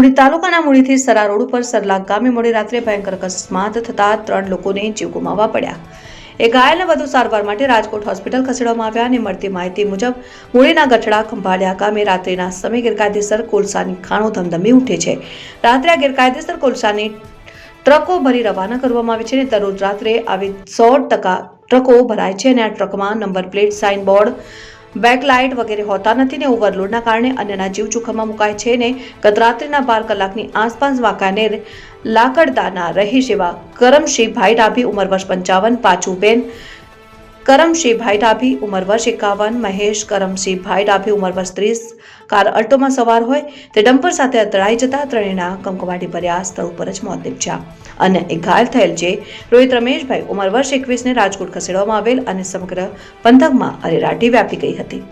મૂળી તાલુકાના મૂળીથી સરા રોડ ઉપર સરલા ગામે મોડી રાત્રે ભયંકર અકસ્માત થતા 3 લોકોને જીવ ગુમાવવા પડ્યા। એક ઘાયલને વધુ સારવાર માટે રાજકોટ હોસ્પિટલ ખસેડવામાં આવ્યા અને મળતી માહિતી મુજબ મૂળીના ગઠડા ખંભાળિયા ગામે રાત્રિના સમયે ગેરકાયદેસર કોલસાની ખાણો ધમધમી ઉઠે છે। રાત્રે આ ગેરકાયદેસર કોલસાની ટ્રકો ભરી રવાના કરવામાં આવે છે અને દરરોજ રાત્રે આવી 100% ટ્રકો ભરાય છે અને આ ટ્રકમાં number plate, sign board, backlight વગેરે હોતા નથી ને ઓવરલોડના કારણે અન્યના જીવ જોખમમાં મુકાય છે ને ગત રાત્રિના 12 કલાકની આસપાસ વાંકાનેર લાકડદાના રહીશ એવા કરમશીભાઈ ડાભી ઉંમર વર્ષ 55, પાચુબેન કરમશીભાઈ ડાભી ઉંમર વર્ષ 51, મહેશ કરમશીભાઈ ડાભી ઉંમર વર્ષ 30 કાર અલ્ટોમાં સવાર હોય તે ડમ્પર સાથે અથડાઈ જતા ત્રણેયના કમકમાટી ભર્યા સ્થળ ઉપર જ મોત નીપજ્યા। અને એક ઘાયલ થયેલ છે રોહિત રમેશભાઈ ઉંમર વર્ષ 21 ને રાજકોટ ખસેડવામાં આવેલ અને સમગ્ર પંથકમાં અરેરાટી વ્યાપી ગઈ હતી।